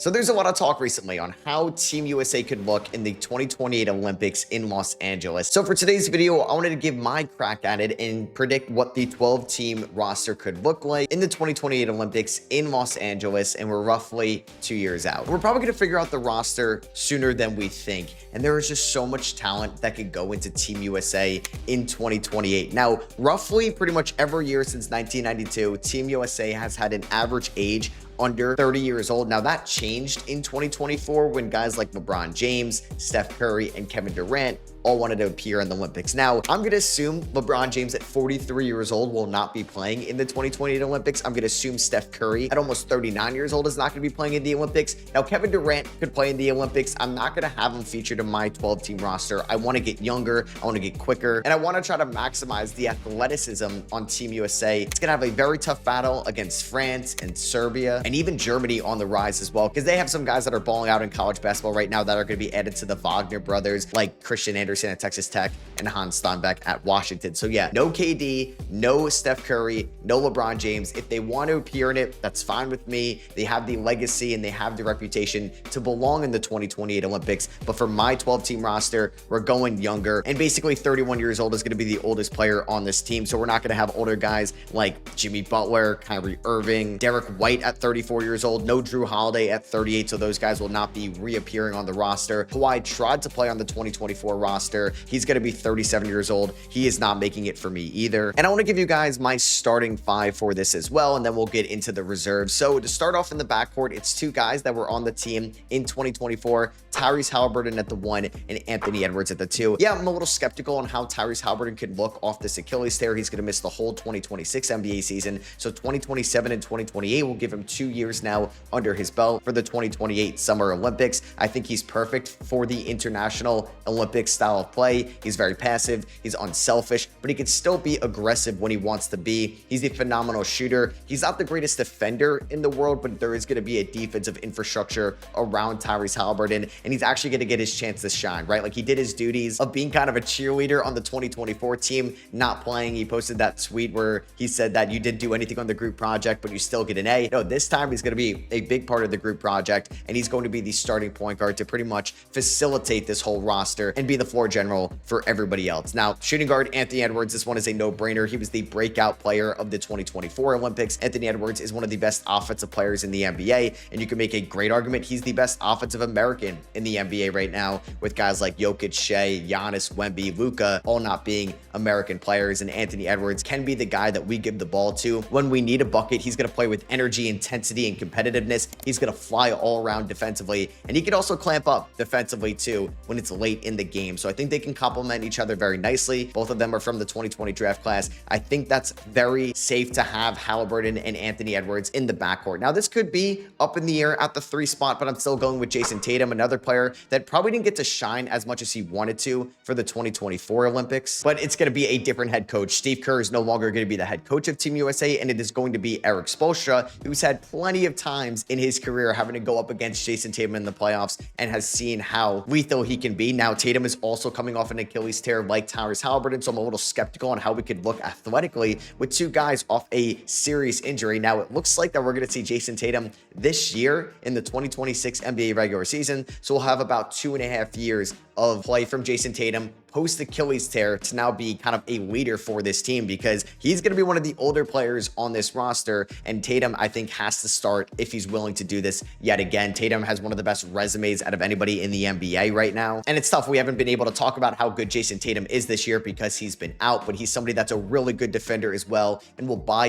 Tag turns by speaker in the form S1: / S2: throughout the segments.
S1: So there's a lot of talk recently on how Team USA could look in the 2028 Olympics in Los Angeles. So for today's video, I wanted to give my crack at it and predict what the 12-team roster could look like in the 2028 Olympics in Los Angeles, and we're roughly 2 years out. We're probably going to figure out the roster sooner than we think, and there is just so much talent that could go into Team USA in 2028. Now, roughly pretty much every year since 1992, Team USA has had an average age under 30 years old. Now that changed in 2024 when guys like LeBron James, Steph Curry, and Kevin Durant all wanted to appear in the Olympics. Now, I'm going to assume LeBron James at 43 years old will not be playing in the 2028 Olympics. I'm going to assume Steph Curry at almost 39 years old is not going to be playing in the Olympics. Now, Kevin Durant could play in the Olympics. I'm not going to have him featured in my 12-team roster. I want to get younger. I want to get quicker. And I want to try to maximize the athleticism on Team USA. It's going to have a very tough battle against France and Serbia and even Germany on the rise as well, because they have some guys that are balling out in college basketball right now that are going to be added to the Wagner brothers, like Christian Anderson at Texas Tech and Hans Steinbeck at Washington. So yeah, no KD, no Steph Curry, no LeBron James. If they want to appear in it, that's fine with me. They have the legacy and they have the reputation to belong in the 2028 Olympics. But for my 12-team roster, we're going younger, and basically 31 years old is going to be the oldest player on this team. So we're not going to have older guys like Jimmy Butler, Kyrie Irving, Derek White at 34 years old, no Drew Holiday at 38. So those guys will not be reappearing on the roster. Kawhi tried to play on the 2024 roster. He's going to be 37 years old. He is not making it for me either. And I want to give you guys my starting five for this as well, and then we'll get into the reserves. So to start off in the backcourt, it's two guys that were on the team in 2024, Tyrese Haliburton at the 1 and Anthony Edwards at the 2. Yeah, I'm a little skeptical on how Tyrese Haliburton could look off this Achilles tear. He's going to miss the whole 2026 NBA season. So 2027 and 2028 will give him 2 years now under his belt for the 2028 Summer Olympics. I think he's perfect for the international Olympic style of play. He's very passive. He's unselfish, but he can still be aggressive when he wants to be. He's a phenomenal shooter. He's not the greatest defender in the world, but there is going to be a defensive infrastructure around Tyrese Haliburton, and he's actually going to get his chance to shine, right? Like he did his duties of being kind of a cheerleader on the 2024 team, not playing. He posted that tweet where he said that you didn't do anything on the group project, but you still get an A. No, this time he's going to be a big part of the group project, and he's going to be the starting point guard to pretty much facilitate this whole roster and be the floor general for everybody else. Now, shooting guard Anthony Edwards, this one is a no-brainer. He was the breakout player of the 2024 Olympics. Anthony Edwards is one of the best offensive players in the NBA, and you can make a great argument he's the best offensive American in the NBA right now, with guys like Jokic, Shea, Giannis, Wemby, Luka, all not being American players, and Anthony Edwards can be the guy that we give the ball to when we need a bucket. He's going to play with energy, intensity, and competitiveness. He's going to fly all around defensively, and he can also clamp up defensively too when it's late in the game. So I think they can complement each other very nicely. Both of them are from the 2020 draft class. I think that's very safe to have Haliburton and Anthony Edwards in the backcourt. Now, this could be up in the air at the 3 spot, but I'm still going with Jason Tatum, another player that probably didn't get to shine as much as he wanted to for the 2024 Olympics, but it's going to be a different head coach. Steve Kerr is no longer going to be the head coach of Team USA, and it is going to be Eric Spoelstra, who's had plenty of times in his career having to go up against Jason Tatum in the playoffs and has seen how lethal he can be. Now, Tatum is also coming off an Achilles tear like Tyrese Haliburton, so I'm a little skeptical on how we could look athletically with two guys off a serious injury. Now, it looks like that we're going to see Jason Tatum this year in the 2026 NBA regular season, so we'll have about 2.5 years of play from Jason Tatum post Achilles tear to now be kind of a leader for this team, because he's going to be one of the older players on this roster, and Tatum, I think, has to start if he's willing to do this yet again. Tatum has one of the best resumes out of anybody in the NBA right now, and it's tough. We haven't been able to talk about how good Jason Tatum is this year because he's been out, but he's somebody that's a really good defender as well and will buy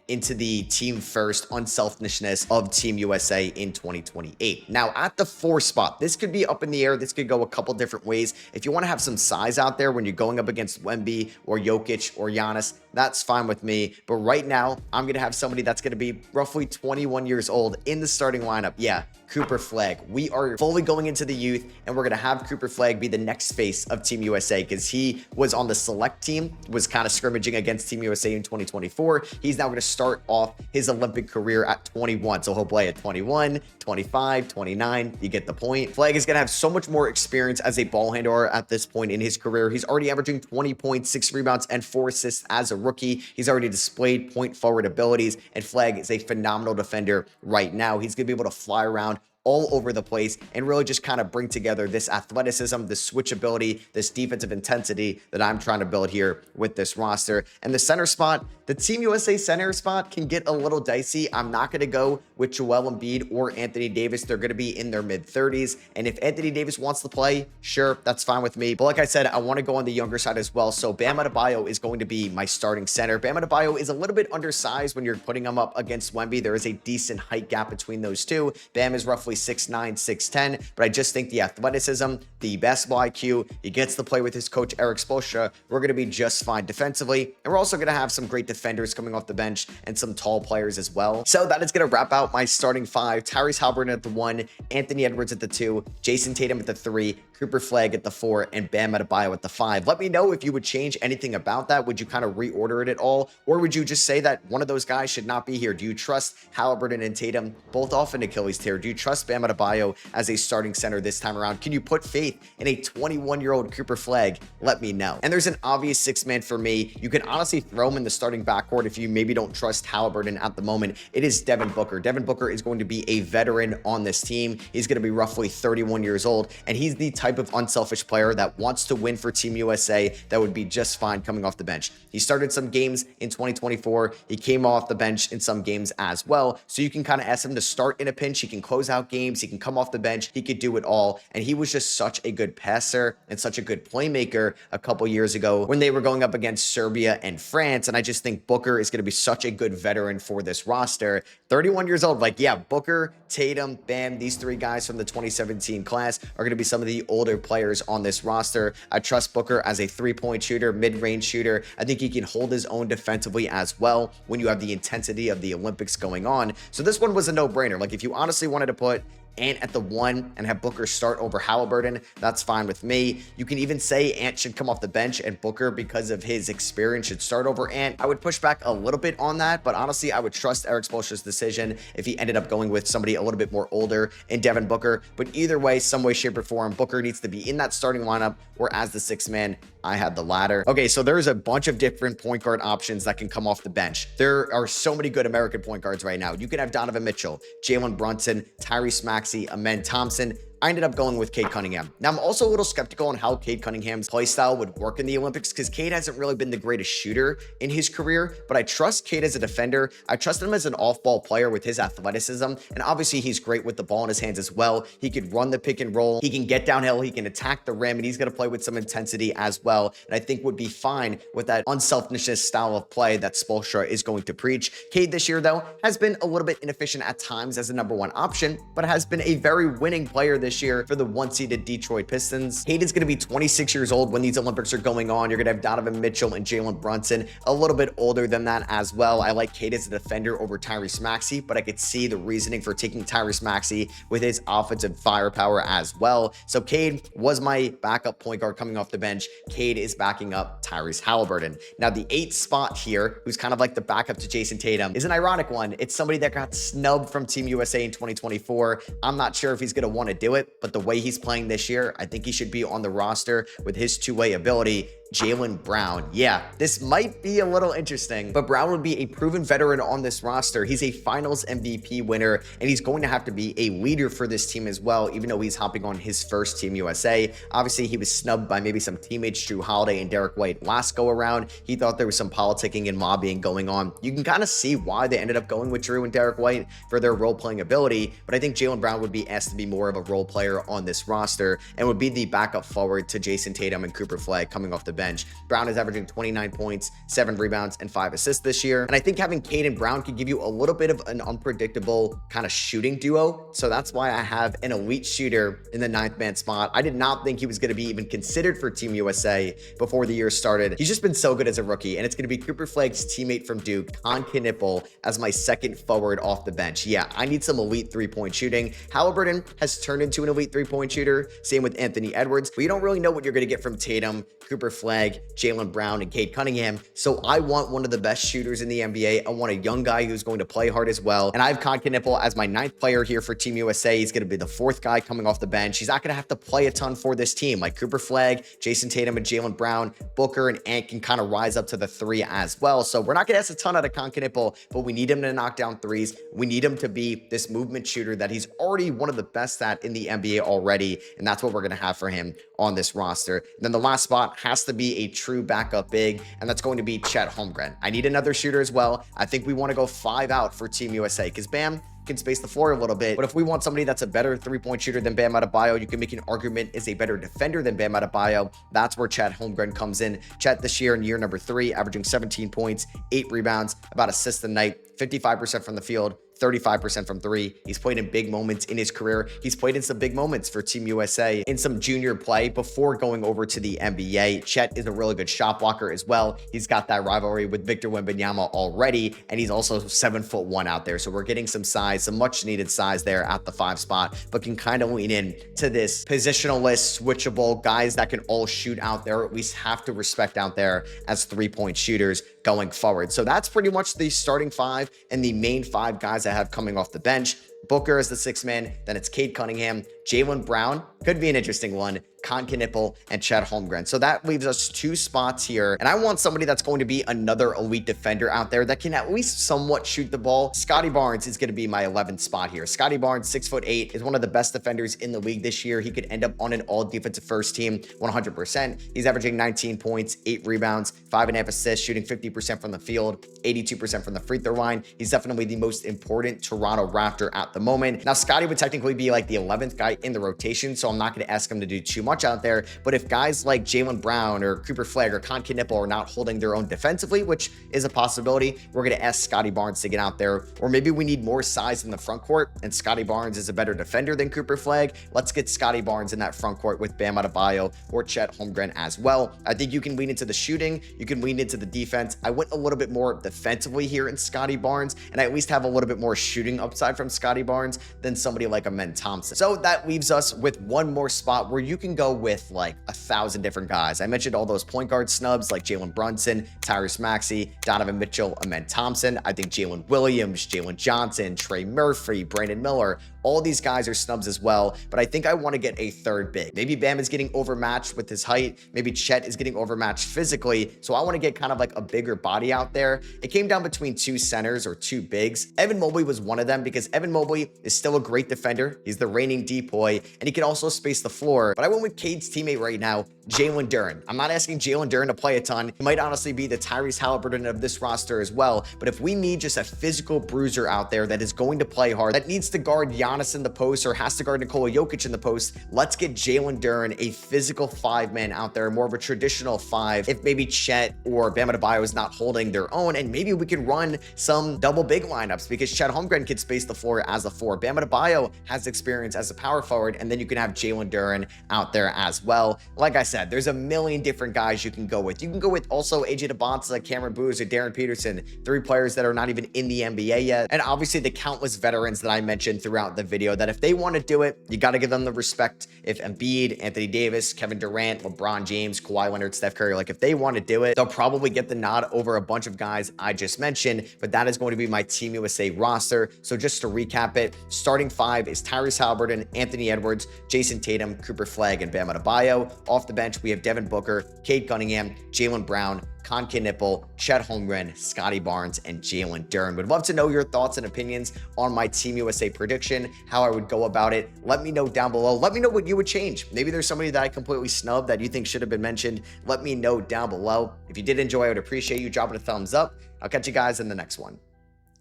S1: into the team first unselfishness of Team USA in 2028. Now, at the 4 spot, this could be up in the air. This could go a couple different ways. If you want to have some size out there when you're going up against Wemby or Jokic or Giannis, that's fine with me. But right now, I'm going to have somebody that's going to be roughly 21 years old in the starting lineup. Yeah, Cooper Flagg. We are fully going into the youth, and we're going to have Cooper Flagg be the next face of Team USA, because he was on the select team, was kind of scrimmaging against Team USA in 2024. He's now going to start off his Olympic career at 21. So he'll play at 21, 25, 29. You get the point. Flagg is going to have so much more experience as a ball handler at this point in his career. He's already averaging 20 points, 6 rebounds, and 4 assists as a rookie. He's already displayed point forward abilities, and Flagg is a phenomenal defender right now. He's going to be able to fly around all over the place and really just kind of bring together this athleticism, this switchability, this defensive intensity that I'm trying to build here with this roster. And the center spot, the Team USA center spot can get a little dicey. I'm not going to go with Joel Embiid or Anthony Davis. They're going to be in their mid-30s. And if Anthony Davis wants to play, sure, that's fine with me. But like I said, I want to go on the younger side as well. So Bam Adebayo is going to be my starting center. Bam Adebayo is a little bit undersized when you're putting him up against Wemby. There is a decent height gap between those two. Bam is roughly 6'9", 6'10", but I just think the athleticism, the basketball IQ, he gets to play with his coach, Eric Spoelstra. We're going to be just fine defensively. And we're also going to have some great defenders coming off the bench and some tall players as well. So that is going to wrap out my starting five. Tyrese Haliburton at the 1, Anthony Edwards at the 2, Jason Tatum at the 3, Cooper Flag at the 4, and Bam Adebayo at the 5. Let me know if you would change anything about that. Would you kind of reorder it at all? Or would you just say that one of those guys should not be here? Do you trust Haliburton and Tatum both off an Achilles tear? Do you trust Bam Adebayo as a starting center this time around? Can you put faith in a 21-year-old Cooper Flag? Let me know. And there's an obvious six-man for me. You can honestly throw him in the starting backcourt if you maybe don't trust Haliburton at the moment. It is Devin Booker. Devin Booker is going to be a veteran on this team. He's going to be roughly 31 years old, and he's the type of unselfish player that wants to win for Team USA that would be just fine coming off the bench. He started some games in 2024. He came off the bench in some games as well. So you can kind of ask him to start in a pinch. He can close out games. He can come off the bench. He could do it all. And he was just such a good passer and such a good playmaker a couple years ago when they were going up against Serbia and France. And I just think Booker is going to be such a good veteran for this roster. 31 years old. Like, yeah, Booker, Tatum, Bam, these three guys from the 2017 class are going to be some of the older players on this roster. I trust Booker as a three-point shooter, mid-range shooter. I think he can hold his own defensively as well when you have the intensity of the Olympics going on. So this one was a no-brainer. Like, if you honestly wanted to put Ant at the 1 and have Booker start over Haliburton, that's fine with me. You can even say Ant should come off the bench and Booker, because of his experience, should start over Ant. I would push back a little bit on that, but honestly, I would trust Eric Spoelstra's decision if he ended up going with somebody a little bit more older in Devin Booker. But either way, some way, shape, or form, Booker needs to be in that starting lineup, or as the sixth man, I had the latter. Okay, so there's a bunch of different point guard options that can come off the bench. There are so many good American point guards right now. You can have Donovan Mitchell, Jalen Brunson, Tyrese Maxey, Amen Thompson. I ended up going with Cade Cunningham. Now, I'm also a little skeptical on how Cade Cunningham's play style would work in the Olympics, because Cade hasn't really been the greatest shooter in his career, but I trust Cade as a defender. I trust him as an off-ball player with his athleticism, and obviously he's great with the ball in his hands as well. He could run the pick and roll, he can get downhill, he can attack the rim, and he's going to play with some intensity as well, and I think would be fine with that unselfishness style of play that Spoelstra is going to preach. Cade this year, though, has been a little bit inefficient at times as a #1 option, but has been a very winning player this year for the 1-seeded Detroit Pistons. Cade is going to be 26 years old when these Olympics are going on. You're going to have Donovan Mitchell and Jalen Brunson a little bit older than that as well. I like Cade as a defender over Tyrese Maxey, but I could see the reasoning for taking Tyrese Maxey with his offensive firepower as well. So Cade was my backup point guard coming off the bench. Cade is backing up Tyrese Haliburton. Now, the 8th spot here, who's kind of like the backup to Jason Tatum, is an ironic one. It's somebody that got snubbed from Team USA in 2024. I'm not sure if he's going to want to do it, but the way he's playing this year, I think he should be on the roster with his two-way ability. Jaylen Brown. Yeah, this might be a little interesting, but Brown would be a proven veteran on this roster. He's a finals MVP winner, and he's going to have to be a leader for this team as well, even though he's hopping on his first Team USA. Obviously, he was snubbed by maybe some teammates, Drew Holiday and Derek White, last go around. He thought there was some politicking and lobbying going on. You can kind of see why they ended up going with Drew and Derek White for their role-playing ability, but I think Jaylen Brown would be asked to be more of a role player on this roster and would be the backup forward to Jason Tatum and Cooper Flag coming off the bench. Brown is averaging 29 points, 7 rebounds, and 5 assists this year. And I think having Cade and Brown could give you a little bit of an unpredictable kind of shooting duo. So that's why I have an elite shooter in the 9th man spot. I did not think he was going to be even considered for Team USA before the year started. He's just been so good as a rookie. And it's going to be Cooper Flag's teammate from Duke, Con Knipple, as my second forward off the bench. Yeah, I need some elite three-point shooting. Haliburton has turned into an elite three-point shooter. Same with Anthony Edwards. But you don't really know what you're going to get from Tatum, Cooper Flag, Flag, Jaylen Brown, and Cade Cunningham. So I want one of the best shooters in the NBA. I want a young guy who's going to play hard as well. And I have Knipple as my 9th player here for Team USA. He's going to be the 4th guy coming off the bench. He's not going to have to play a ton for this team. Like Cooper Flag, Jason Tatum, and Jaylen Brown, Booker, and Ant can kind of rise up to the 3 as well. So we're not going to ask a ton out of Knipple, but we need him to knock down threes. We need him to be this movement shooter that he's already one of the best at in the NBA already. And that's what we're going to have for him on this roster. And then the last spot has to be a true backup big, and that's going to be Chet Holmgren. I need another shooter as well. I think we want to go 5 out for Team USA because Bam can space the floor a little bit. But if we want somebody that's a better 3-point shooter than Bam Adebayo, you can make an argument is a better defender than Bam Adebayo. That's where Chet Holmgren comes in. Chet this year in year number 3, averaging 17 points, 8 rebounds, about assists a night, 55% from the field, 35% from 3. He's played in big moments in his career. He's played in some big moments for Team USA in some junior play before going over to the NBA. Chet is a really good shot blocker as well. He's got that rivalry with Victor Wembanyama already, and he's also 7'1" out there. So we're getting some size, some much needed size there at the 5 spot, but can kind of lean in to this positionalist, switchable guys that can all shoot out there, or at least have to respect out there as 3-point shooters going forward. So that's pretty much the starting 5 and the main 5 guys I have coming off the bench. Booker is the 6th man. Then it's Cade Cunningham, Jaylen Brown, could be an interesting one, Knipple, and Chet Holmgren. So that leaves us 2 spots here. And I want somebody that's going to be another elite defender out there that can at least somewhat shoot the ball. Scotty Barnes is going to be my 11th spot here. Scotty Barnes, 6'8", is one of the best defenders in the league this year. He could end up on an all defensive first team 100%. He's averaging 19 points, 8 rebounds, 5.5 assists, shooting 50% from the field, 82% from the free throw line. He's definitely the most important Toronto Raptor at the moment. Now, Scotty would technically be like the 11th guy in the rotation, so I'm not going to ask him to do too much out there. But if guys like Jaylen Brown or Cooper Flag or Knipple are not holding their own defensively, which is a possibility, we're going to ask Scotty Barnes to get out there. Or maybe we need more size in the front court and Scotty Barnes is a better defender than Cooper Flag. Let's get Scotty Barnes in that front court with Bam Adebayo or Chet Holmgren as well. I think you can lean into the shooting. You can lean into the defense. I went a little bit more defensively here in Scotty Barnes, and I at least have a little bit more shooting upside from Scotty Barnes than somebody like a Men Thompson. So that leaves us with one more spot where you can go with like 1,000 different guys. I mentioned all those point guard snubs like Jalen Brunson, Tyrese Maxey, Donovan Mitchell, Amen Thompson. I think Jalen Williams, Jalen Johnson, Trey Murphy, Brandon Miller, all these guys are snubs as well, but I think I want to get a 3rd big. Maybe Bam is getting overmatched with his height. Maybe Chet is getting overmatched physically. So I want to get kind of like a bigger body out there. It came down between 2 centers or 2 bigs. Evan Mobley was one of them because Evan Mobley is still a great defender. He's the reigning D-boy, and he can also space the floor. But I went with Cade's teammate right now, Jalen Duren. I'm not asking Jalen Duren to play a ton. He might honestly be the Tyrese Halliburton of this roster as well. But if we need just a physical bruiser out there that is going to play hard, that needs to guard Giannis in the post or has to guard Nikola Jokic in the post, let's get Jalen Duren, a physical 5-man out there, more of a traditional 5. If maybe Chet or Bam Adebayo is not holding their own, and maybe we can run some double big lineups because Chet Holmgren can space the floor as a 4. Bam Adebayo has experience as a power forward, and then you can have Jalen Duren out there as well. Like I said, there's a million different guys you can go with. You can go with also AJ DeBonta, Cameron Boozer, Darren Peterson, 3 players that are not even in the NBA yet. And obviously the countless veterans that I mentioned throughout the video that if they want to do it, you got to give them the respect. If Embiid, Anthony Davis, Kevin Durant, LeBron James, Kawhi Leonard, Steph Curry, like if they want to do it, they'll probably get the nod over a bunch of guys I just mentioned, but that is going to be my Team USA roster. So just to recap it, starting 5 is Tyrese Halliburton, Anthony Edwards, Jason Tatum, Cooper Flag, and Bam Adebayo. Off the bench, we have Devin Booker, Cade Cunningham, Jaylen Brown, Knipple, Chet Holmgren, Scotty Barnes, and Jalen Duren. Would love to know your thoughts and opinions on my Team USA prediction, how I would go about it. Let me know down below. Let me know what you would change. Maybe there's somebody that I completely snubbed that you think should have been mentioned. Let me know down below. If you did enjoy, I would appreciate you dropping a thumbs up. I'll catch you guys in the next one.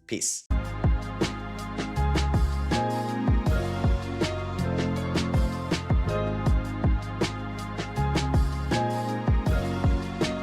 S1: Peace.